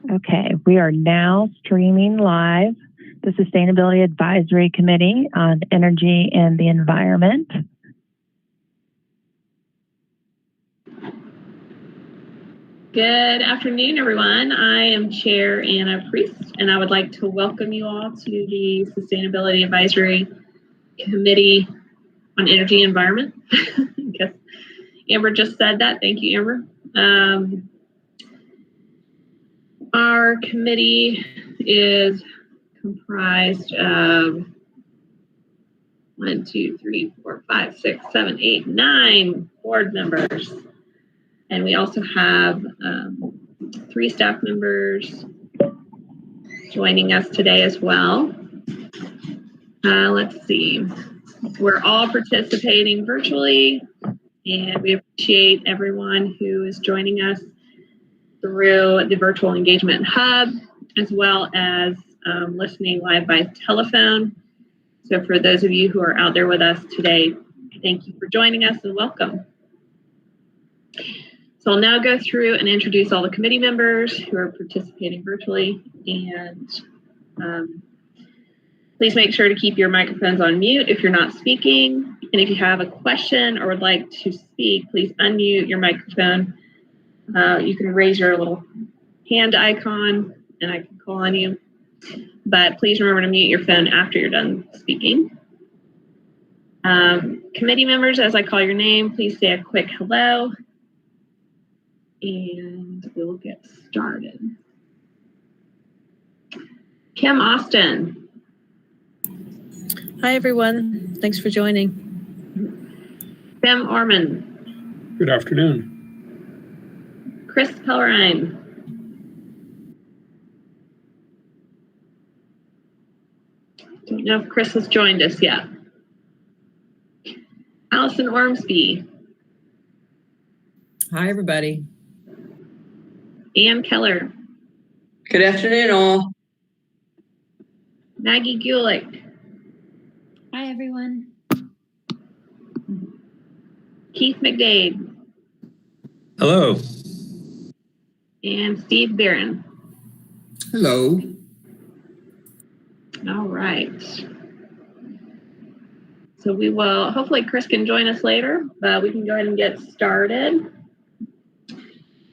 Okay, we are now streaming live the Sustainability Advisory Committee on Energy and the Environment. Good afternoon, everyone. I am Chair Anna Priest, and I would like to welcome you all to the Sustainability Advisory Committee on Energy and Environment. I guess Amber just said that. Thank you, Amber. Our committee is comprised of 1, 2, 3, 4, 5, 6, 7, 8, 9 board members. And we also have 3 staff members joining us today as well. Let's see. We're all participating virtually, and we appreciate everyone who is joining us through the Virtual Engagement Hub, as well as listening live by telephone. So for those of you who are out there with us today, thank you for joining us and welcome. So I'll now go through and introduce all the committee members who are participating virtually, and please make sure to keep your microphones on mute if you're not speaking. And if you have a question or would like to speak, please unmute your microphone. You can raise your little hand icon and I can call on you. But please remember to mute your phone after you're done speaking. Committee members, as I call your name, please say a quick hello. And we'll get started. Kim Austin. Hi, everyone. Thanks for joining. Tim Orman. Good afternoon. Chris Pellerine. Don't know if Chris has joined us yet. Allison Ormsby. Hi, everybody. Ann Keller. Good afternoon, all. Maggie Gulick. Hi, everyone. Keith McDade. Hello. And Steve Barron. Hello. All right. So we will, hopefully Chris can join us later, but we can go ahead and get started.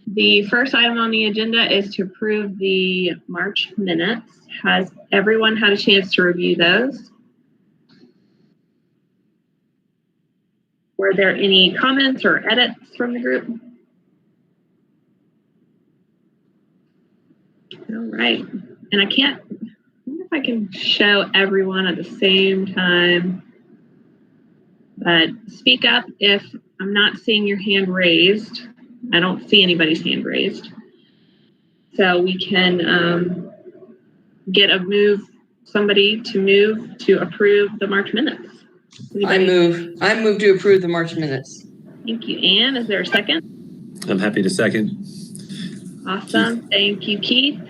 The first item on the agenda is to approve the March minutes. Has everyone had a chance to review those? Were there any comments or edits from the group? All right. And I wonder if I can show everyone at the same time. But speak up if I'm not seeing your hand raised. I don't see anybody's hand raised. So we can get somebody to move to approve the March minutes. Anybody? I move to approve the March minutes. Thank you, Ann. Is there a second? I'm happy to second. Awesome. Keith. Thank you, Keith.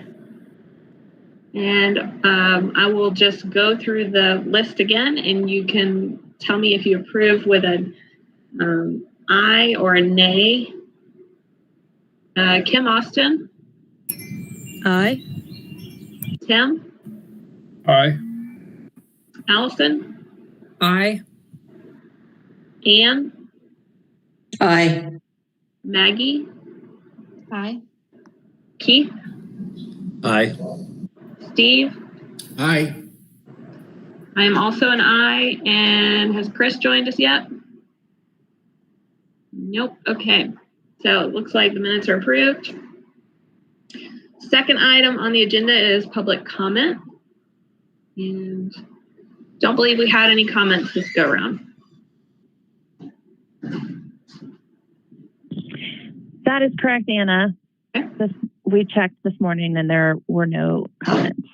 And I will just go through the list again, and you can tell me if you approve with an aye or a nay. Kim Austin. Aye. Tim. Aye. Allison. Aye. Ann. Aye. Maggie. Aye. Keith. Aye. Steve. Aye. I am also an aye. And has Chris joined us yet? Nope. Okay. So it looks like the minutes are approved. Second item on the agenda is public comment. And don't believe we had any comments this go around. That is correct, Anna. Okay. We checked this morning and there were no comments.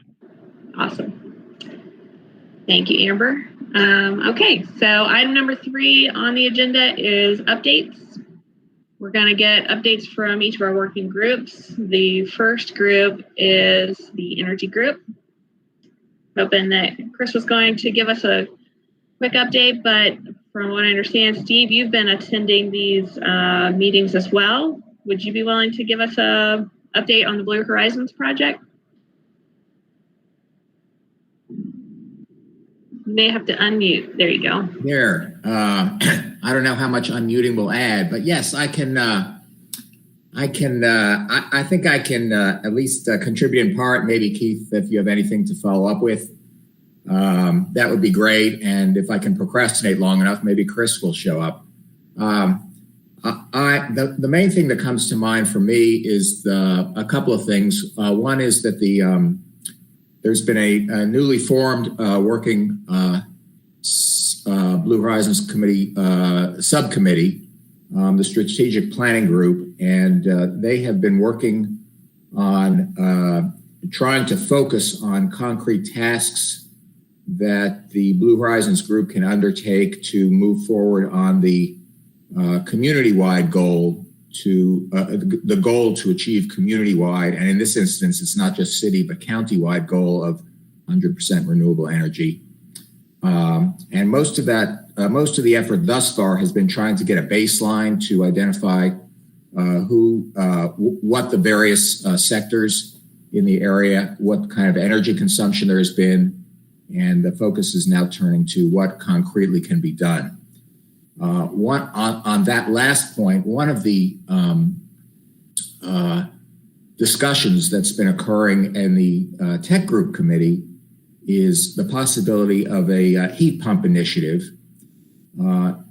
Awesome. Thank you, Amber. Okay, so item number 3 on the agenda is updates. We're going to get updates from each of our working groups. The first group is the energy group. Hoping that Chris was going to give us a quick update, but from what I understand, Steve, you've been attending these meetings as well. Would you be willing to give us a update on the Blue Horizons project. You may have to unmute. There you go. There. I don't know how much unmuting will add, but yes, I think I can at least contribute in part. Maybe Keith, if you have anything to follow up with, that would be great. And if I can procrastinate long enough, maybe Chris will show up. The main thing that comes to mind for me is a couple of things. One is that there's been a newly formed working Blue Horizons Committee subcommittee, the Strategic Planning Group, and they have been working on trying to focus on concrete tasks that the Blue Horizons Group can undertake to move forward on the community-wide goal the goal to achieve community-wide, and in this instance, it's not just city, but county-wide goal of 100% renewable energy. And most of the effort thus far has been trying to get a baseline to identify what the various sectors in the area, what kind of energy consumption there has been, and the focus is now turning to what concretely can be done. On that last point, one of the discussions that's been occurring in the tech group committee is the possibility of a heat pump initiative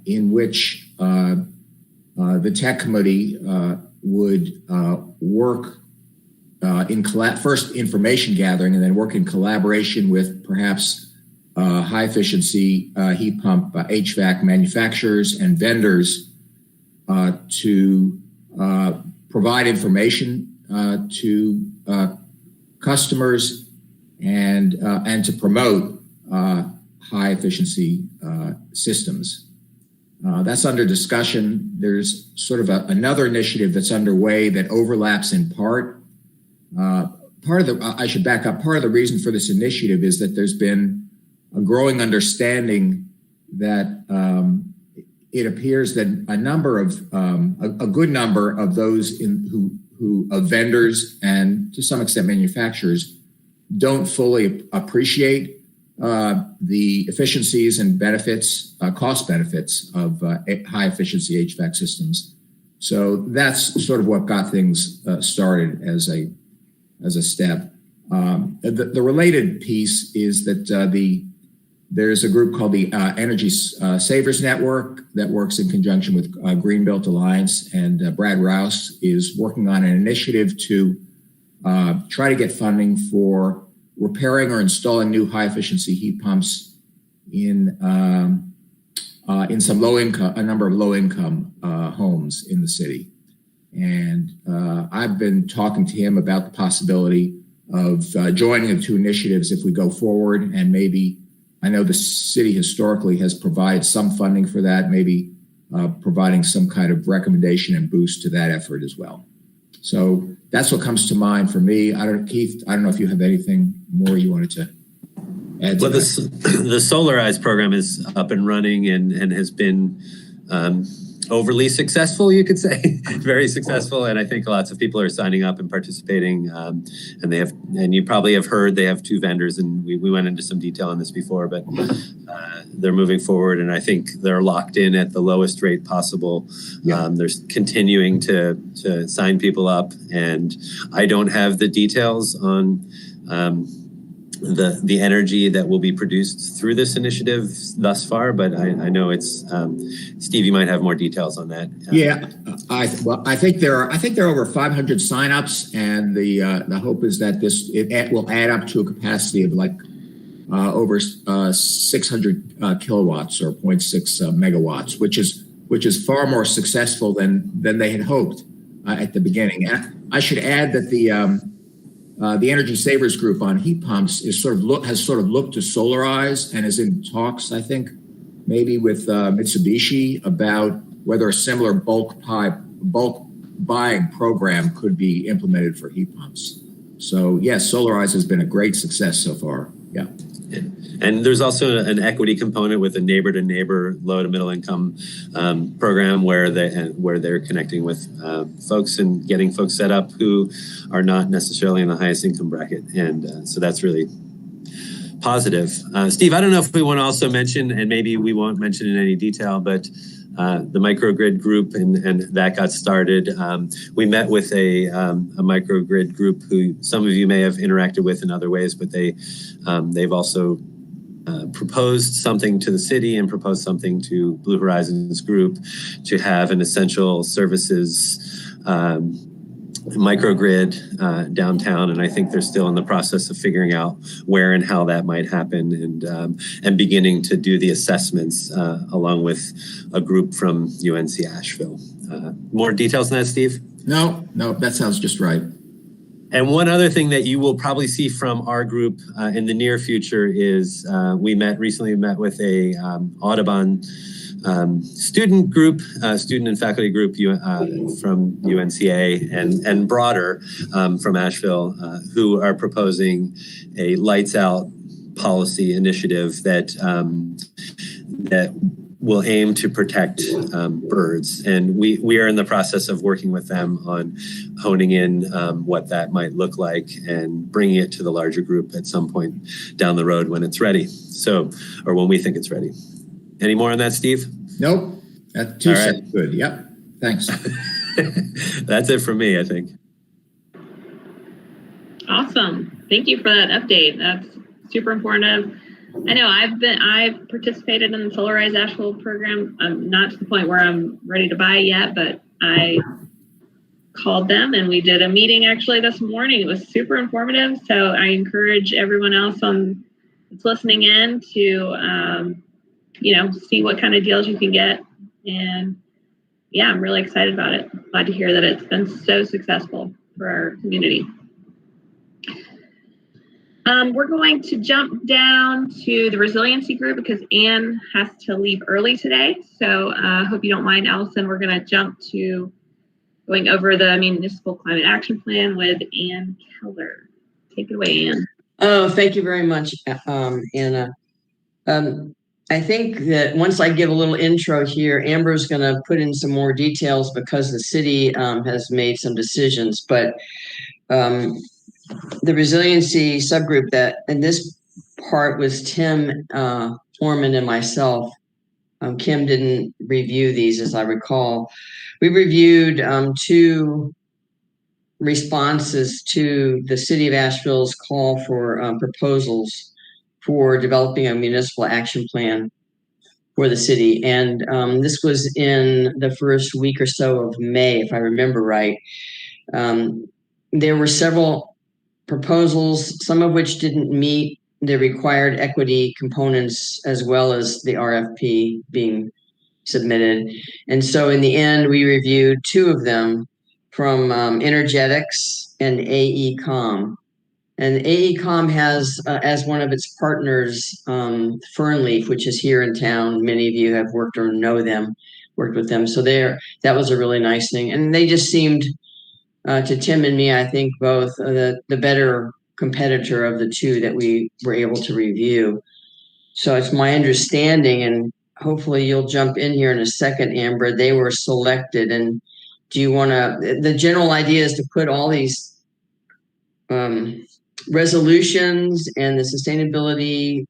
in which the tech committee would work first information gathering and then work in collaboration with perhaps high efficiency heat pump HVAC manufacturers and vendors to provide information to customers and to promote high efficiency systems. That's under discussion. There's sort of another initiative that's underway that overlaps in part. I should back up. Part of the reason for this initiative is that there's been a growing understanding that it appears that a good number of those of vendors and to some extent manufacturers don't fully appreciate the efficiencies and benefits, cost benefits of high efficiency HVAC systems. So that's sort of what got things started as a step. The related piece is that there's a group called the Energy Savers Network that works in conjunction with Greenbelt Alliance, and Brad Rouse is working on an initiative to try to get funding for repairing or installing new high-efficiency heat pumps in a number of low-income homes in the city. And I've been talking to him about the possibility of joining the two initiatives if we go forward, and maybe I know the city historically has provided some funding for that, maybe providing some kind of recommendation and boost to that effort as well. So that's what comes to mind for me. Keith, I don't know if you have anything more you wanted to add to that. The Solarize program is up and running and has been overly successful, you could say. Very successful, and I think lots of people are signing up and participating. And you probably have heard they have two vendors, and we went into some detail on this before, but they're moving forward, and I think they're locked in at the lowest rate possible. Yeah. They're continuing to sign people up, and I don't have the details on the energy that will be produced through this initiative thus far, but I know it's Steve, you might have more details on that. Yeah, I think there are over 500 signups, and the hope is that it will add up to a capacity of like over 600 kilowatts or 0.6 megawatts, which is far more successful than they had hoped at the beginning. And I should add that the Energy Savers Group on heat pumps has sort of looked to Solarize and is in talks, I think, maybe with Mitsubishi about whether a similar bulk buying program could be implemented for heat pumps. So yes, Solarize has been a great success so far. Yeah. And there's also an equity component with a neighbor-to-neighbor, low to middle income program where they're connecting with folks and getting folks set up who are not necessarily in the highest income bracket. And so that's really positive. Steve, I don't know if we want to also mention, and maybe we won't mention in any detail, but the microgrid group and that got started. We met with a microgrid group who some of you may have interacted with in other ways, but they've also proposed something to the city and proposed something to Blue Horizons group to have an essential services microgrid downtown, and I think they're still in the process of figuring out where and how that might happen, and beginning to do the assessments along with a group from UNC Asheville. More details on that, Steve? No, that sounds just right. And one other thing that you will probably see from our group in the near future is we recently met with a Audubon student group, student and faculty group from UNCA and broader from Asheville, who are proposing a lights out policy initiative that will aim to protect birds. And we are in the process of working with them on honing in what that might look like and bringing it to the larger group at some point down the road when it's ready. Or when we think it's ready. Any more on that, Steve? Nope. That too sounds good. Yep. Thanks. That's it for me, I think. Awesome. Thank you for that update. That's super informative. I know I've participated in the Solarize Asheville program. I'm not to the point where I'm ready to buy yet, but I called them and we did a meeting actually this morning. It was super informative. So I encourage everyone else that's listening in to see what kind of deals you can get. And yeah, I'm really excited about it. Glad to hear that it's been so successful for our community. We're going to jump down to the resiliency group because Anne has to leave early today. So I hope you don't mind, Allison. We're going to jump to going over the Municipal Climate Action Plan with Anne Keller. Take it away, Anne. Oh, thank you very much, Anna. I think that once I give a little intro here, Amber's going to put in some more details because the city has made some decisions. But the resiliency subgroup and this part was Tim Foreman and myself. Kim didn't review these, as I recall. We reviewed 2 responses to the city of Asheville's call for proposals for developing a municipal action plan for the city. And this was in the first week or so of May, if I remember right. There were several proposals, some of which didn't meet the required equity components as well as the RFP being submitted. And so in the end, we reviewed 2 of them from Energetics and AECOM. And AECOM has, as one of its partners, Fernleaf, which is here in town. Many of you have worked or know them, worked with them. So that was a really nice thing. And they just seemed, to Tim and me, I think both the better competitor of the 2 that we were able to review. So it's my understanding, and hopefully you'll jump in here in a second, Amber, they were selected. And do you want to, the general idea is to put all these resolutions and the sustainability,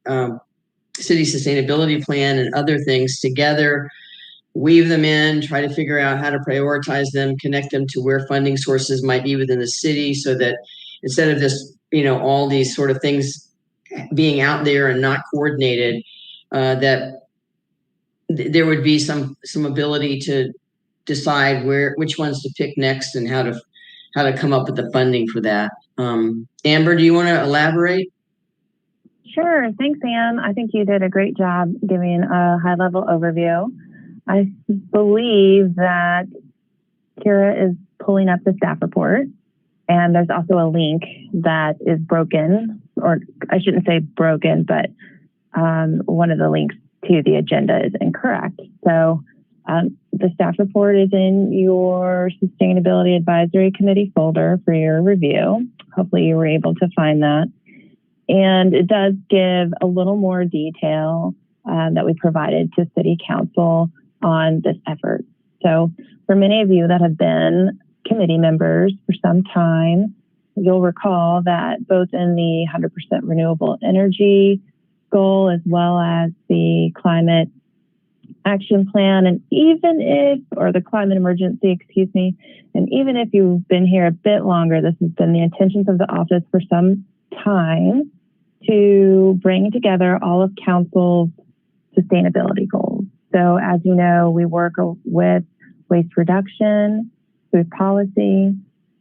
city sustainability plan and other things together, weave them in, try to figure out how to prioritize them, connect them to where funding sources might be within the city so that instead of just, all these sort of things being out there and not coordinated, that there would be some ability to decide which ones to pick next and how to come up with the funding for that. Amber, do you want to elaborate? Sure. Thanks, Anne. I think you did a great job giving a high-level overview. I believe that Kira is pulling up the staff report, and there's also a link that is broken, or I shouldn't say broken, but one of the links to the agenda is incorrect. So the staff report is in your Sustainability Advisory Committee folder for your review. Hopefully you were able to find that. And it does give a little more detail that we provided to City Council on this effort. So for many of you that have been committee members for some time, you'll recall that both in the 100% renewable energy goal as well as the climate action plan, and even if, or the climate emergency, excuse me, and even if you've been here a bit longer, this has been the intentions of the office for some time to bring together all of council's sustainability goals. So as you know, we work with waste reduction, food policy,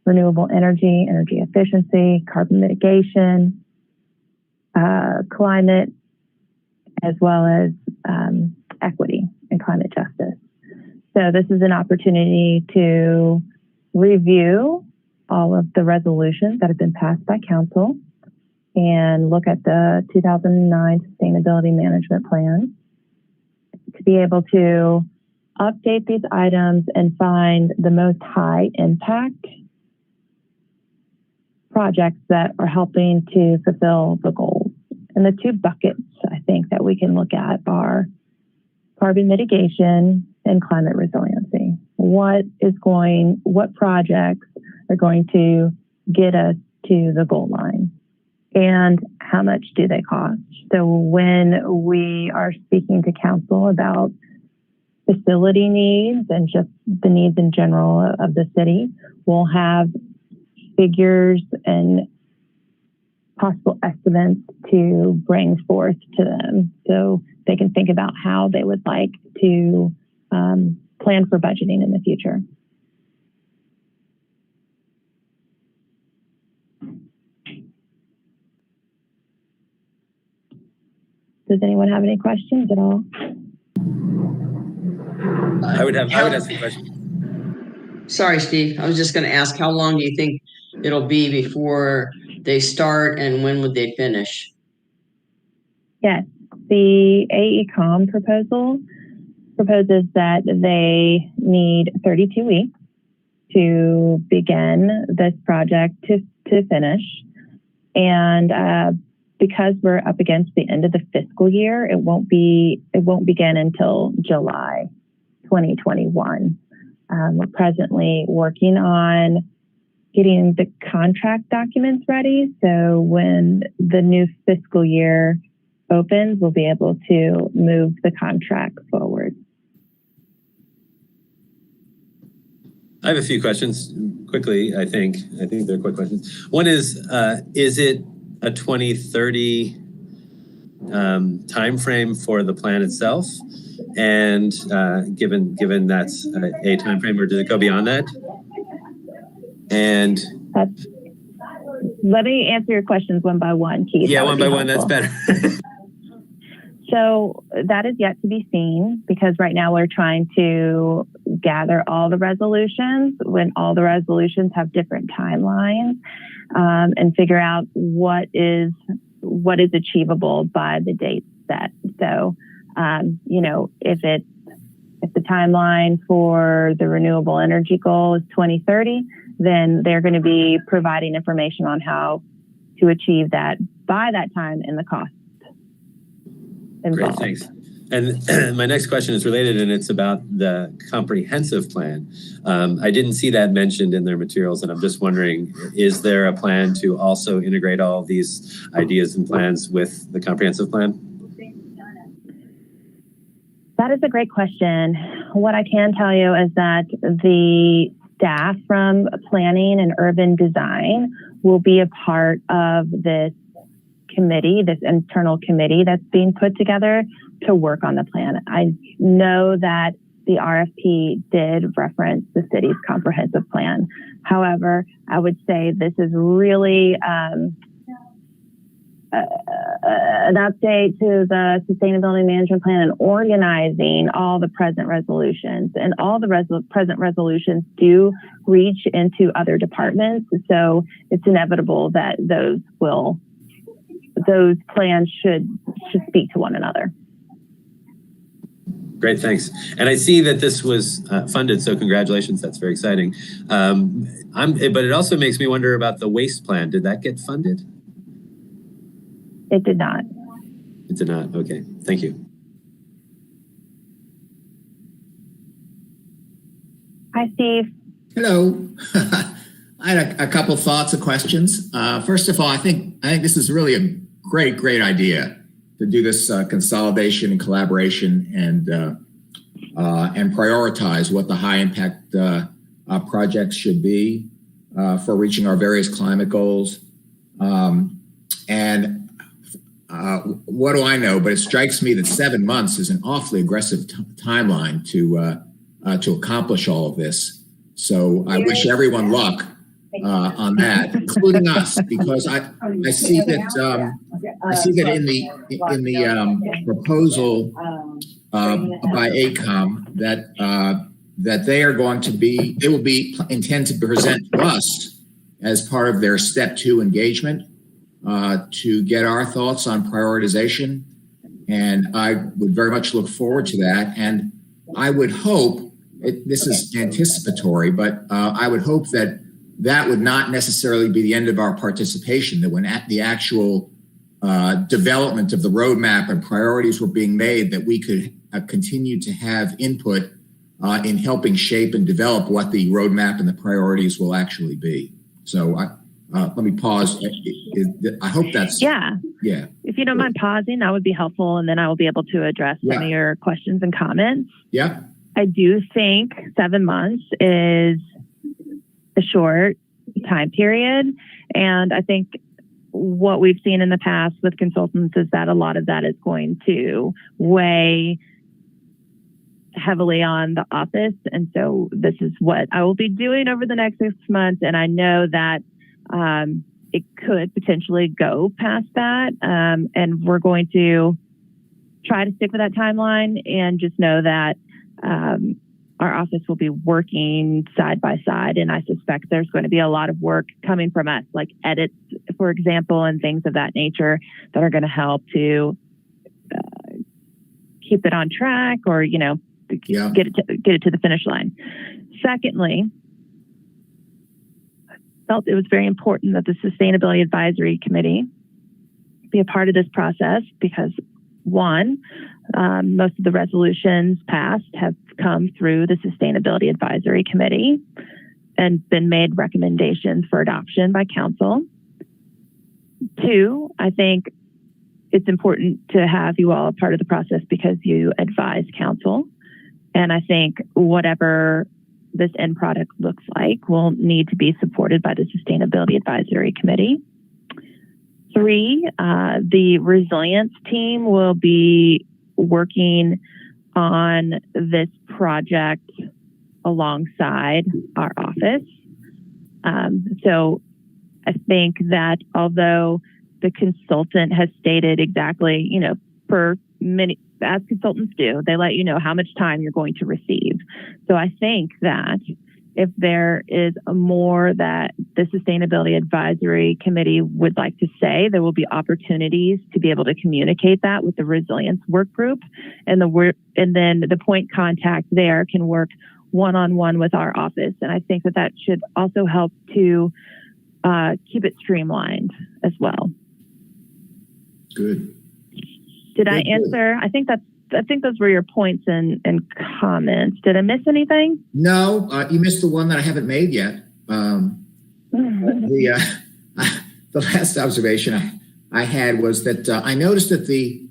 renewable energy, energy efficiency, carbon mitigation, climate, as well as equity and climate justice. So this is an opportunity to review all of the resolutions that have been passed by council and look at the 2009 Sustainability Management Plan to be able to update these items and find the most high impact projects that are helping to fulfill the goals. And the two buckets I think that we can look at are carbon mitigation and climate resiliency. What projects are going to get us to the goal line? And how much do they cost? So when we are speaking to council about facility needs and just the needs in general of the city, we'll have figures and possible estimates to bring forth to them so they can think about how they would like to plan for budgeting in the future. Does anyone have any questions at all? I would have some questions. Sorry, Steve. I was just going to ask, how long do you think it'll be before they start, and when would they finish? Yes, the AECOM proposal proposes that they need 32 weeks to begin this project to finish. And because we're up against the end of the fiscal year, it won't begin until July 2021. We're presently working on getting the contract documents ready. So when the new fiscal year opens, we'll be able to move the contract forward. I have a few questions quickly, I think they're quick questions. One is it a 2030 time frame for the plan itself? And given that's a time frame, or does it go beyond that? And let me answer your questions one by one, Keith. Yeah, one by one, that's better. So that is yet to be seen, because right now we're trying to gather all the resolutions when all the resolutions have different timelines, and figure out what is achievable by the date set. So, if the timeline for the renewable energy goal is 2030, then they're going to be providing information on how to achieve that by that time and the cost involved. Great, thanks. And my next question is related, and it's about the comprehensive plan. I didn't see that mentioned in their materials, and I'm just wondering, is there a plan to also integrate all of these ideas and plans with the comprehensive plan? That is a great question. What I can tell you is that the staff from planning and urban design will be a part of this committee, this internal committee that's being put together to work on the plan. I know that the RFP did reference the city's comprehensive plan. However, I would say this is really an update to the sustainability management plan and organizing all the present resolutions. And all the present resolutions do reach into other departments. So it's inevitable that those plans should speak to one another. Great, thanks. And I see that this was funded, so congratulations. That's very exciting. But it also makes me wonder about the waste plan. Did that get funded? It did not. It did not. Okay, thank you. Hi, Steve. Hello. I had a couple thoughts and questions. First of all, I think this is really a great idea to do this consolidation and collaboration and prioritize what the high impact projects should be for reaching our various climate goals. What do I know? But it strikes me that 7 months is an awfully aggressive timeline to accomplish all of this. So I wish everyone luck on that, including us, because I see that in the proposal by ACOM that they will intend to present to us as part of their step 2 engagement to get our thoughts on prioritization, and I would very much look forward to that. And I would hope this is anticipatory, but I would hope that would not necessarily be the end of our participation, that when the actual development of the roadmap and priorities were being made, that we could continue to have input in helping shape and develop what the roadmap and the priorities will actually be. So let me pause. I hope that's... Yeah. Yeah. If you don't mind pausing, that would be helpful, and then I will be able to address some of your questions and comments. Yeah. I do think 7 months is a short time period. And I think what we've seen in the past with consultants is that a lot of that is going to weigh heavily on the office. And so this is what I will be doing over the next 6 months. And I know that it could potentially go past that. And we're going to try to stick with that timeline and just know that our office will be working side by side. And I suspect there's going to be a lot of work coming from us, like edits, for example, and things of that nature that are going to help to keep it on track or, get it to the finish line. Secondly, I felt it was very important that the Sustainability Advisory Committee be a part of this process because, one, most of the resolutions passed have come through the Sustainability Advisory Committee and been made recommendations for adoption by council. Two, I think it's important to have you all a part of the process because you advise council. And I think whatever this end product looks like will need to be supported by the Sustainability Advisory Committee. Three, the resilience team will be working on this project alongside our office. So I think that although the consultant has stated exactly, as consultants do, they let you know how much time you're going to receive. So I think that if there is more that the Sustainability Advisory Committee would like to say, there will be opportunities to be able to communicate that with the resilience work group, and then the point contact there can work one-on-one with our office. And I think that should also help to keep it streamlined as well. Good. Did I answer? I think those were your points and comments. Did I miss anything? No, you missed the one that I haven't made yet. The last observation I had was that I noticed that the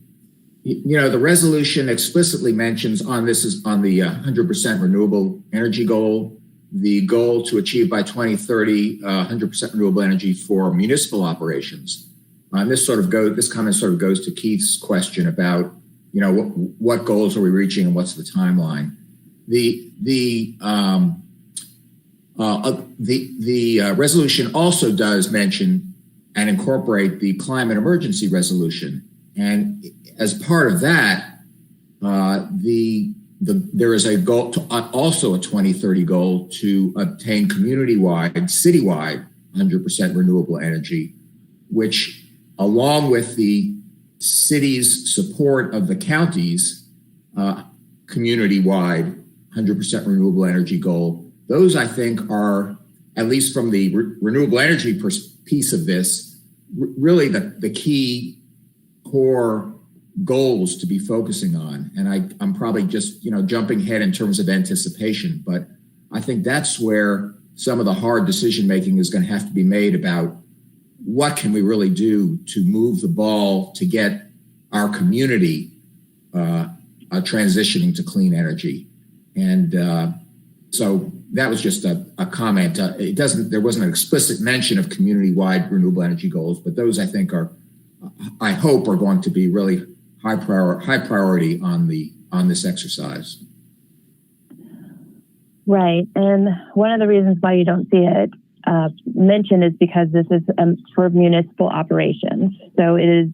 resolution explicitly mentions the 100% renewable energy goal, the goal to achieve by 2030 100% renewable energy for municipal operations. And this comment sort of goes to Keith's question about what goals are we reaching and what's the timeline. The resolution also does mention and incorporate the climate emergency resolution, and as part of that, there is a goal, also a 2030 goal to obtain community-wide, citywide 100% renewable energy, which, along with the city's support of the county's community-wide 100% renewable energy goal, those I think are, at least from the renewable energy piece of this, really the key core goals to be focusing on. And I'm probably just, jumping ahead in terms of anticipation, but I think that's where some of the hard decision making is going to have to be made about what can we really do to move the ball to get our community transitioning to clean energy. And so that was just a comment. There wasn't an explicit mention of community-wide renewable energy goals, but those I think I hope are going to be really high priority on this exercise. Right. And one of the reasons why you don't see it mentioned is because this is for municipal operations. So it is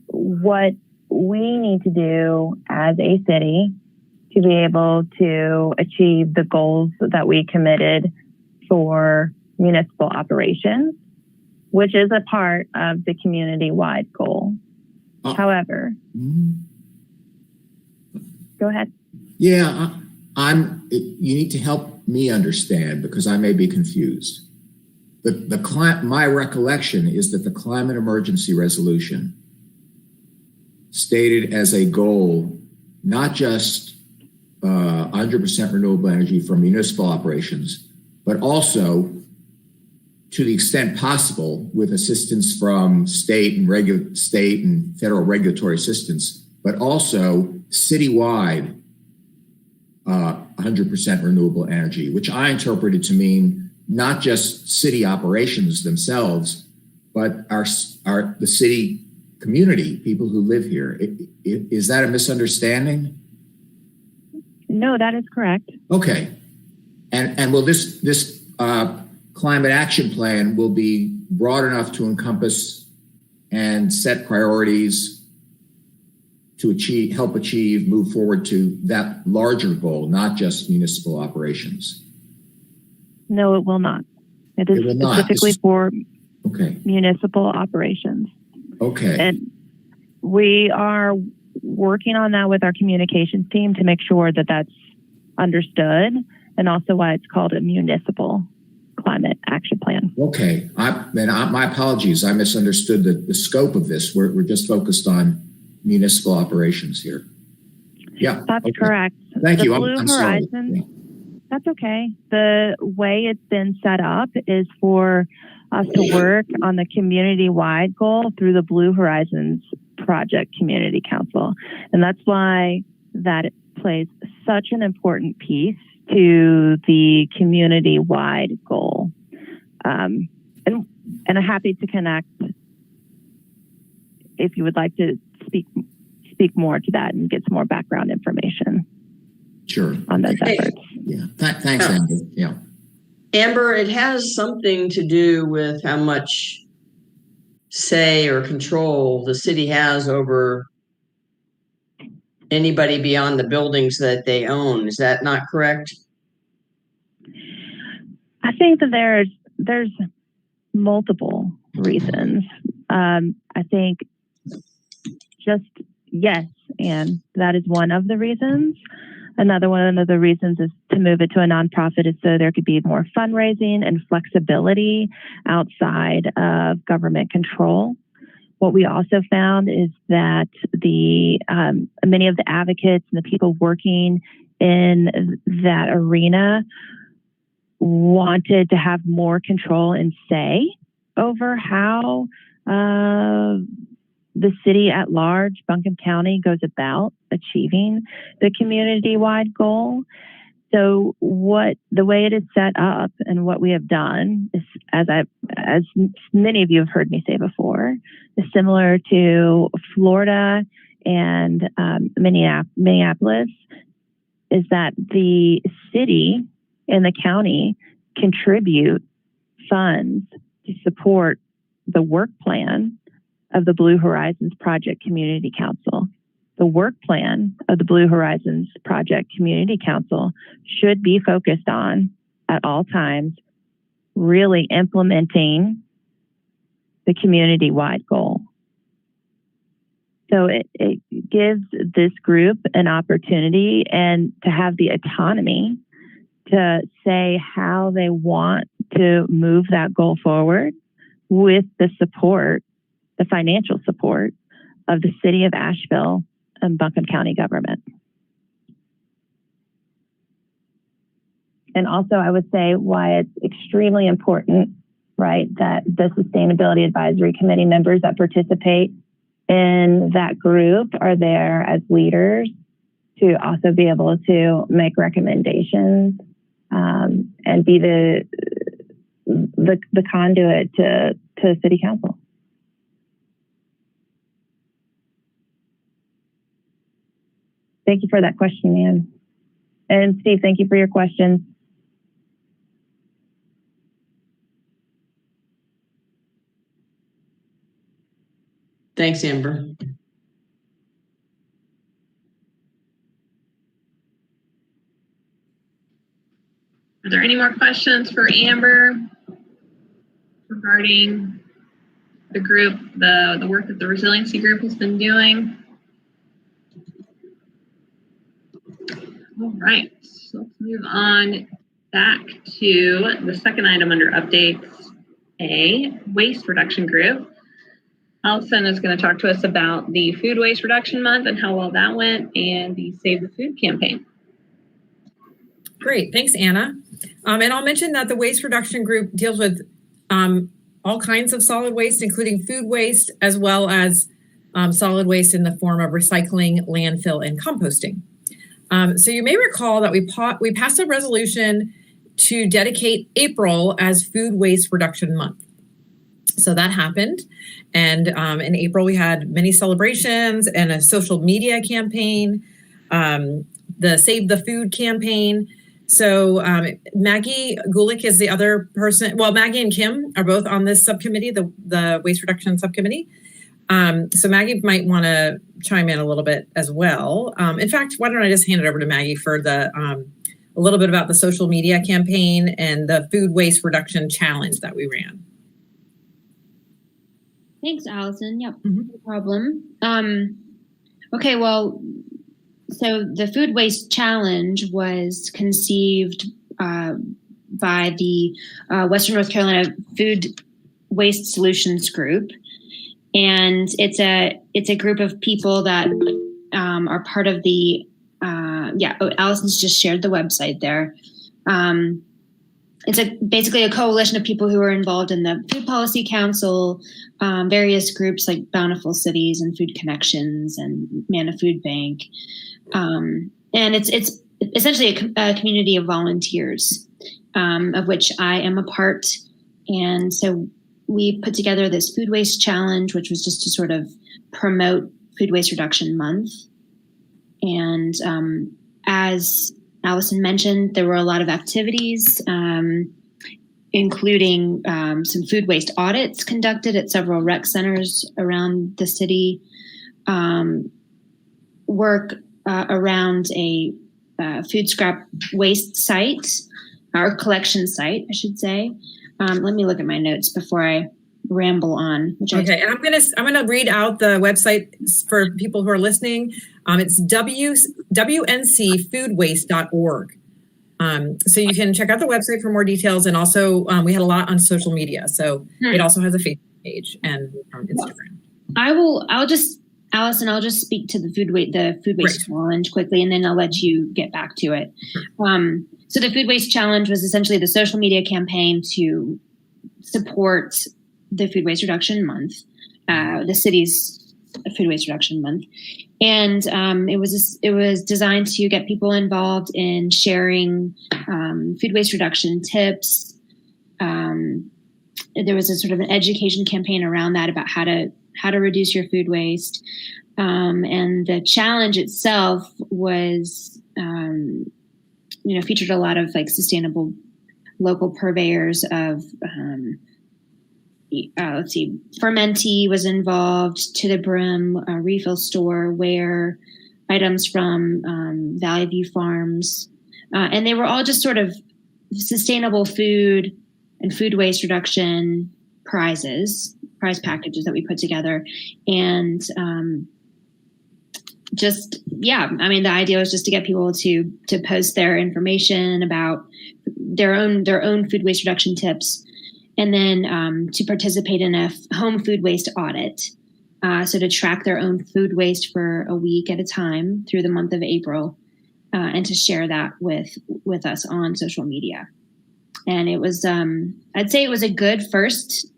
what we need to do as a city to be able to achieve the goals that we committed for municipal operations, which is a part of the community-wide goal. However, go ahead. Yeah, you need to help me understand because I may be confused. My recollection is that the climate emergency resolution stated as a goal, not just 100% renewable energy for municipal operations, but also to the extent possible with assistance from state and federal regulatory assistance, but also citywide 100% renewable energy, which I interpreted to mean not just city operations themselves, but the city community, people who live here. Is that a misunderstanding? No, that is correct. Okay. And will this climate action plan will be broad enough to encompass and set priorities to move forward to that larger goal, not just municipal operations? No, it will not. It is specifically for municipal operations. Okay. And we are working on that with our communications team to make sure that that's understood, and also why it's called a municipal climate action plan. Okay. My apologies. I misunderstood the scope of this. We're just focused on municipal operations here. Yeah. That's correct. Thank you. Blue I'm Horizon, sorry. Yeah. That's okay. The way it's been set up is for us to work on the community-wide goal through the Blue Horizons Project Community Council. And that's why that it plays such an important piece to the community-wide goal. And I'm happy to connect if you would like to speak more to that and get some more background information. Sure. On those efforts. Yeah. Thanks, Amber. Yeah. Amber, it has something to do with how much say or control the city has over anybody beyond the buildings that they own. Is that not correct? I think that there's multiple reasons. I think just yes, and that is one of the reasons. Another one of the reasons is to move it to a nonprofit is so there could be more fundraising and flexibility outside of government control. What we also found is that many of the advocates and the people working in that arena wanted to have more control and say over how the city at large, Buncombe County, goes about achieving the community-wide goal. So the way it is set up and what we have done is, as many of you have heard me say before, is similar to Florida and Minneapolis, is that the city and the county contribute funds to support the work plan of the Blue Horizons Project Community Council. The work plan of the Blue Horizons Project Community Council should be focused on, at all times, really implementing the community-wide goal. So it gives this group an opportunity and to have the autonomy to say how they want to move that goal forward with the support the financial support of the City of Asheville and Buncombe County government. And also, I would say why it's extremely important, right, that the Sustainability Advisory Committee members that participate in that group are there as leaders to also be able to make recommendations and be the conduit to City Council. Thank you for that question, Ann. And Steve, thank you for your questions. Thanks, Amber. Are there any more questions for Amber regarding the group, the work that the resiliency group has been doing? All right, so let's move on back to the second item under updates, A, waste reduction group. Allison is going to talk to us about the Food Waste Reduction Month and how well that went, and the Save the Food campaign. Great, thanks, Anna. And I'll mention that the waste reduction group deals with all kinds of solid waste, including food waste, as well as solid waste in the form of recycling, landfill, and composting. So you may recall that we passed a resolution to dedicate April as Food Waste Reduction Month. So that happened. And in April, we had many celebrations and a social media campaign, the Save the Food campaign. So Maggie Gulick is the other person. Well, Maggie and Kim are both on this subcommittee, the Waste Reduction Subcommittee. So Maggie might want to chime in a little bit as well. In fact, why don't I just hand it over to Maggie for the a little bit about the social media campaign and the food waste reduction challenge that we ran. Thanks, Allison. Yep, Mm-hmm. No problem. Okay, well, so the Food Waste Challenge was conceived by the Western North Carolina Food Waste Solutions Group. And it's a group of people that are part of the, Allison's just shared the website there. It's basically a coalition of people who are involved in the Food Policy Council, various groups like Bountiful Cities and Food Connections and Manna Food Bank. And it's essentially a community of volunteers, of which I am a part. And so we put together this Food Waste Challenge, which was just to sort of promote Food Waste Reduction Month. And as Allison mentioned, there were a lot of activities, including some food waste audits conducted at several rec centers around the city, work around a food scrap waste site, or collection site, I should say. Let me look at my notes before I ramble on. Okay, and I'm gonna read out the website for people who are listening. It's wncfoodwaste.org. So you can check out the website for more details, and also we had a lot on social media. So it also has a Facebook page and Instagram. Allison, I'll just speak to the food waste challenge quickly, and then I'll let you get back to it. So the Food Waste Challenge was essentially the social media campaign to support the Food Waste Reduction Month, the city's Food Waste Reduction Month. And it was designed to get people involved in sharing food waste reduction tips. There was a sort of an education campaign around that about how to reduce your food waste. And the challenge itself was, featured a lot of like sustainable local purveyors of, Fermenti was involved, To the Brim, a refill store, where items from Valley View Farms. And they were all just sort of sustainable food and food waste reduction prize packages that we put together. And the idea was just to get people to post their information about their own food waste reduction tips. and then to participate in a home food waste audit. So to track their own food waste for a week at a time through the month of April, and to share that with us on social media. And it was, I'd say it was a good first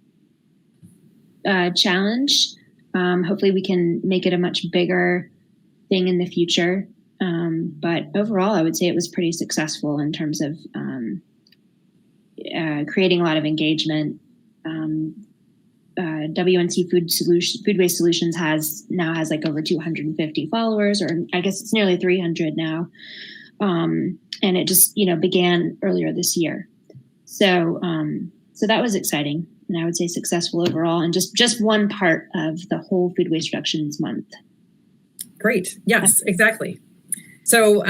challenge. Hopefully we can make it a much bigger thing in the future. But overall, I would say it was pretty successful in terms of creating a lot of engagement. WNC Food Waste Solutions now has like over 250 followers, or I guess it's nearly 300 now. And it just, began earlier this year. So that was exciting, and I would say successful overall, and just one part of the whole Food Waste Reductions Month. Great. Yes, exactly. So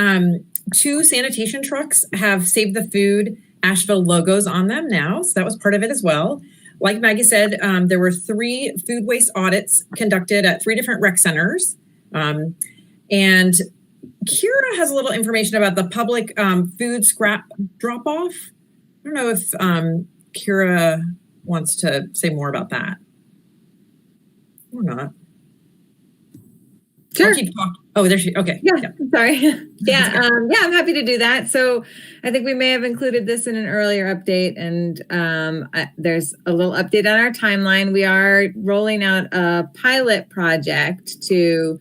2 sanitation trucks have Save the Food Asheville logos on them now. So that was part of it as well. Like Maggie said, there were 3 food waste audits conducted at 3 different rec centers. And Kira has a little information about the public food scrap drop-off. I don't know if Kira wants to say more about that or not. Sure. I'll keep talking. Oh, there she. Okay. Yeah. Sorry. Yeah. I'm happy to do that. So I think we may have included this in an earlier update, and there's a little update on our timeline. We are rolling out a pilot project to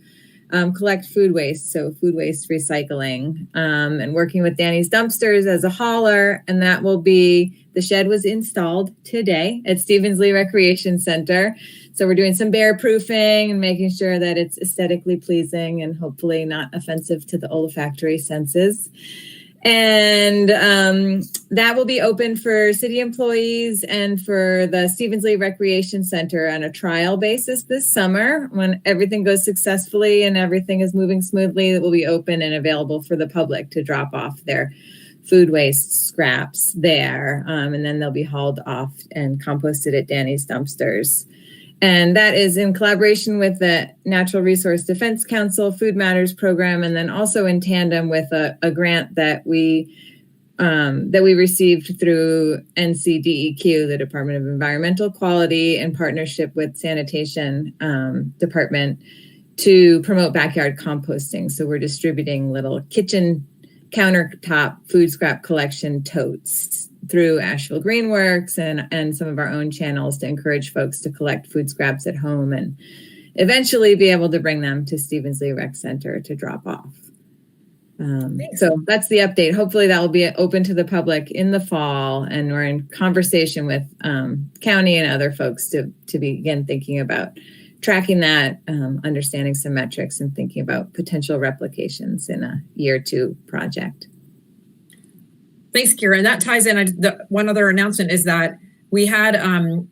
collect food waste, so food waste recycling, and working with Danny's Dumpsters as a hauler, and that will be. The shed was installed today at Stevens Lee Recreation Center. So we're doing some bear proofing and making sure that it's aesthetically pleasing and hopefully not offensive to the olfactory senses. And that will be open for city employees and for the Stevens Lee Recreation Center on a trial basis this summer. When everything goes successfully and everything is moving smoothly, it will be open and available for the public to drop off their food waste scraps there. And then they'll be hauled off and composted at Danny's Dumpsters. And that is in collaboration with the Natural Resource Defense Council Food Matters program, and then also in tandem with a grant that we received through NCDEQ, the Department of Environmental Quality, in partnership with Sanitation Department to promote backyard composting. So we're distributing little kitchen countertop food scrap collection totes through Asheville Greenworks and some of our own channels to encourage folks to collect food scraps at home and eventually be able to bring them to Stevens Lee Rec Center to drop off. So that's the update. Hopefully that will be open to the public in the fall, and we're in conversation with county and other folks to begin thinking about tracking that, understanding some metrics, and thinking about potential replications in a year 2 project. Thanks, Kira. And that ties in. One other announcement is that we had a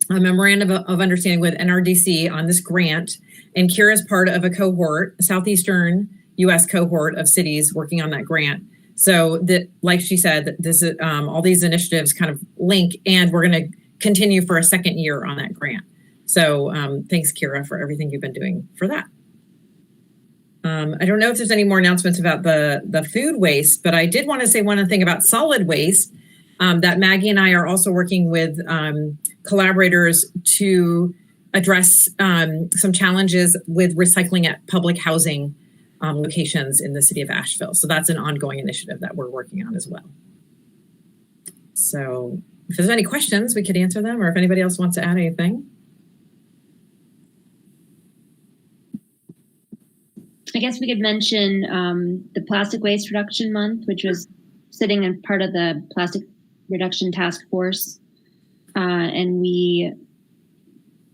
memorandum of understanding with NRDC on this grant, and Kira is part of a cohort, a Southeastern U.S. cohort of cities working on that grant. So that, like she said, this is all these initiatives kind of link, and we're going to continue for a second year on that grant. So thanks, Kira, for everything you've been doing for that. I don't know if there's any more announcements about the food waste, but I did want to say one thing about solid waste, that Maggie and I are also working with collaborators to address some challenges with recycling at public housing locations in the city of Asheville. So that's an ongoing initiative that we're working on as well. So if there's any questions, we could answer them, or if anybody else wants to add anything. I guess we could mention the Plastic Waste Reduction Month, which was sitting in part of the Plastic Reduction Task Force. And we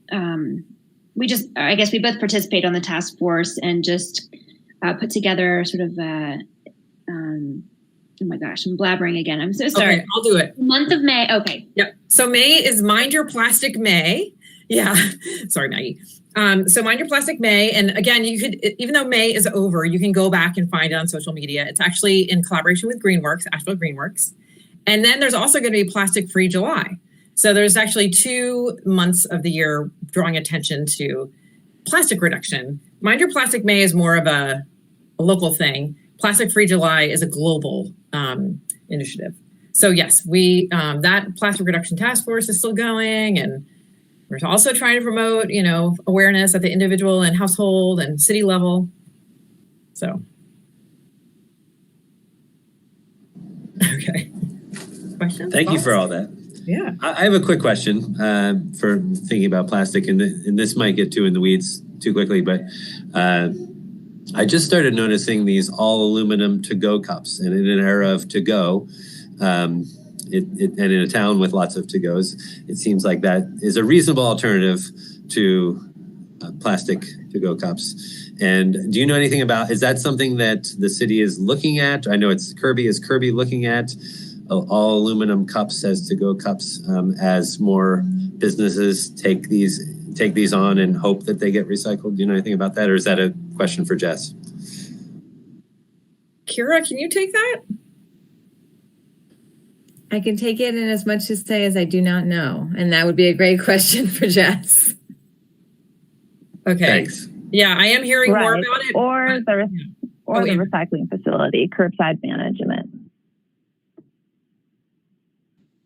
both participate on the task force and just put together sort of oh my gosh, I'm blabbering again. I'm so sorry. Okay, I'll do it. Month of May. Okay. Yep. So May is Mind Your Plastic May. Yeah. Sorry, Maggie. So Mind Your Plastic May. And again, you could, even though May is over, you can go back and find it on social media. It's actually in collaboration with Greenworks, Asheville Greenworks. And then there's also going to be Plastic Free July. So there's actually 2 months of the year drawing attention to plastic reduction. Mind Your Plastic May is more of a local thing. Plastic Free July is a global initiative. So yes, we that plastic reduction task force is still going, and we're also trying to promote, awareness at the individual and household and city level. So, okay. Questions? Thank you for all that. Yeah. I have a quick question for thinking about plastic, and this might get too in the weeds too quickly, but I just started noticing these all aluminum to-go cups, and in an era of to-go, and in a town with lots of to-goes, it seems like that is a reasonable alternative to plastic to-go cups. And do you know anything about, is that something that the city is looking at? I know it's Kirby. Is Kirby looking at all aluminum cups as to-go cups as more businesses take these on and hope that they get recycled? Do you know anything about that, or is that a question for Jess? Kira, can you take that? I can take it in as much to say as I do not know, and that would be a great question for Jess. Okay. Thanks. Yeah, I am hearing more about it. Or the recycling facility, curbside management.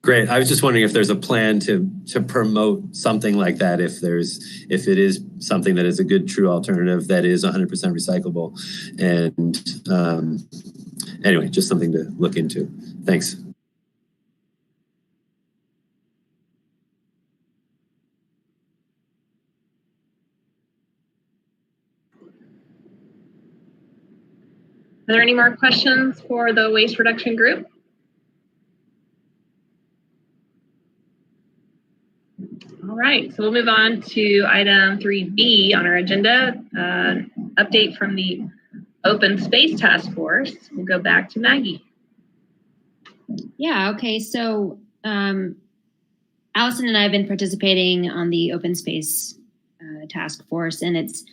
Great. I was just wondering if there's a plan to promote something like that, if it is something that is a good, true alternative that is 100% recyclable. And anyway, just something to look into. Thanks. Are there any more questions for the waste reduction group? All right, so we'll move on to item 3B on our agenda, update from the Open Space Task Force. We'll go back to Maggie. Yeah, okay, so Allison and I have been participating on the Open Space Task Force, and it's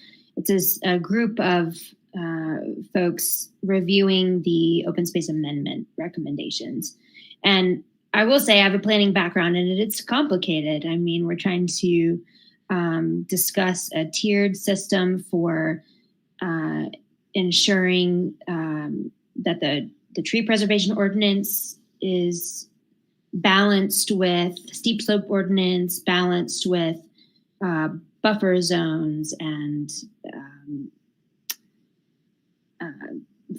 a group of folks reviewing the Open Space Amendment recommendations. And I will say I have a planning background and it's complicated. I mean, we're trying to discuss a tiered system for ensuring that the tree preservation ordinance is balanced with steep slope ordinance, balanced with buffer zones and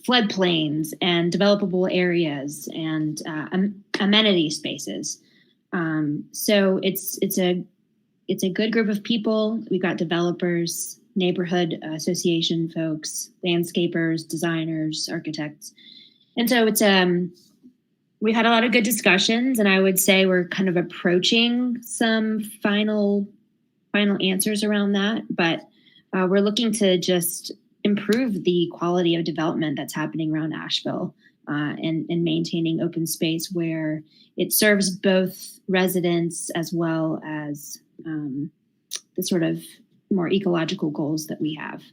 floodplains and developable areas and amenity spaces. So it's a good group of people. We've got developers, neighborhood association folks, landscapers, designers, architects. And so it's we've had a lot of good discussions, and I would say we're kind of approaching some final answers around that. But we're looking to just improve the quality of development that's happening around Asheville and maintaining open space where it serves both residents as well as the sort of more ecological goals that we have.